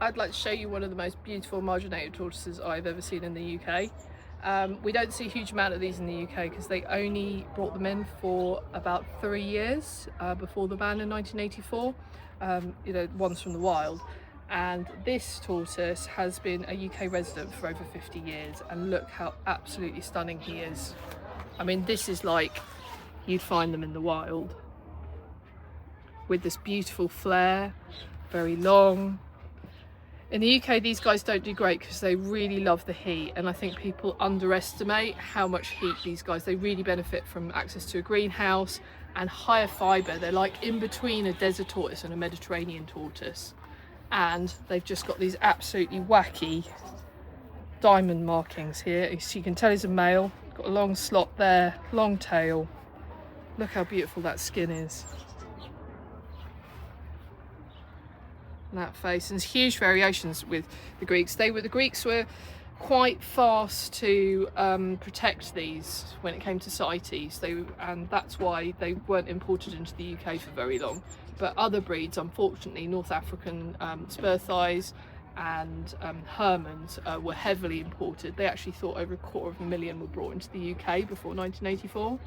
I'd like to show you one of the most beautiful marginated tortoises I've ever seen in the UK. We don't see a huge amount of these in the UK because they only brought them in for about 3 years before the ban in 1984. Ones from the wild. And this tortoise has been a UK resident for over 50 years, and look how absolutely stunning he is. I mean, this is like you'd find them in the wild, with this beautiful flare, very long. In the UK, these guys don't do great because they really love the heat, and I think people underestimate how much heat these guys, they really benefit from access to a greenhouse and higher fibre. They're like in between a desert tortoise and a Mediterranean tortoise, and they've just got these absolutely wacky diamond markings here. So you can tell he's a male, got a long slot there, long tail. Look how beautiful that skin is. That face, and there's huge variations with the Greeks. The Greeks were quite fast to protect these when it came to CITES, and that's why they weren't imported into the UK for very long. But other breeds, unfortunately, North African spur thighs and Hermans were heavily imported. They actually thought over 250,000 were brought into the UK before 1984.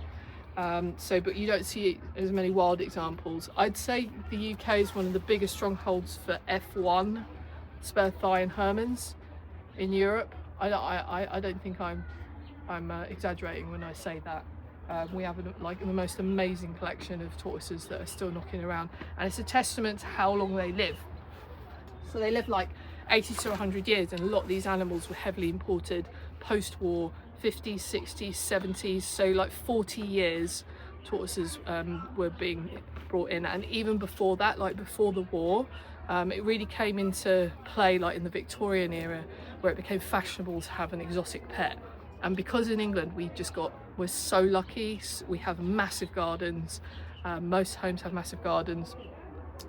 But you don't see as many wild examples. I'd say the UK is one of the biggest strongholds for F1 spur thigh and Hermans in Europe. I don't think I'm exaggerating when I say that. We have the most amazing collection of tortoises that are still knocking around, and it's a testament to how long they live. So they live like 80 to 100 years, and a lot of these animals were heavily imported post-war, 50s, 60s, 70s, so like 40 years tortoises were being brought in. And even before that, like before the war, it really came into play like in the Victorian era, where it became fashionable to have an exotic pet. And because in England we're so lucky, we have massive gardens, most homes have massive gardens.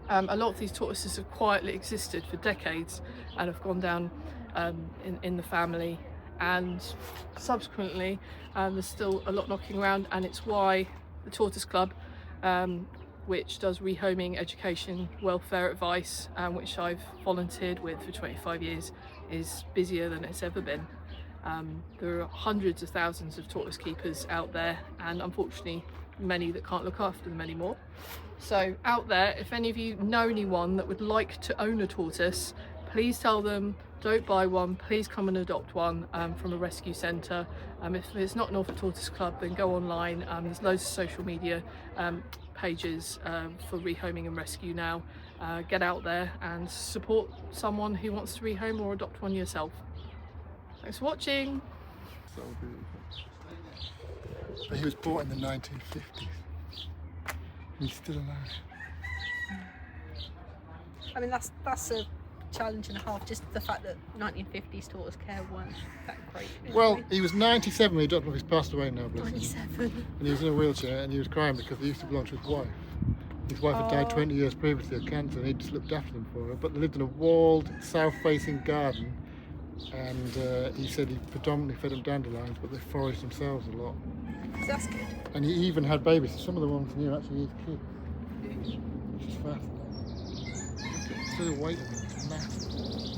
A lot of these tortoises have quietly existed for decades and have gone down in the family, and subsequently there's still a lot knocking around, and it's why the Tortoise Club, which does rehoming, education, welfare advice, which I've volunteered with for 25 years, is busier than it's ever been. There are hundreds of thousands of tortoise keepers out there, and unfortunately many that can't look after them anymore. So out there, if any of you know anyone that would like to own a tortoise, please tell them, don't buy one, please come and adopt one from a rescue centre. If it's not Norfolk Tortoise Club, then go online. There's loads of social media pages for rehoming and rescue now. Get out there and support someone who wants to rehome or adopt one yourself. Thanks for watching. So beautiful. But he was bought in the 1950s. He's still alive. I mean, that's a challenge and a half, just the fact that 1950s tortoise care weren't that great. Well, he was 97 when he adopted him. He's passed away now, bless him. 97. And he was in a wheelchair, and he was crying because he used to belong to his wife. His wife had died 20 years previously of cancer, and he just looked after them for her. But they lived in a walled, south-facing garden, and he said he predominantly fed them dandelions, but they foraged themselves a lot. So that's good. And he even had babies. Some of the ones knew actually his kid, which is fascinating. Look at the weight of it, it's massive.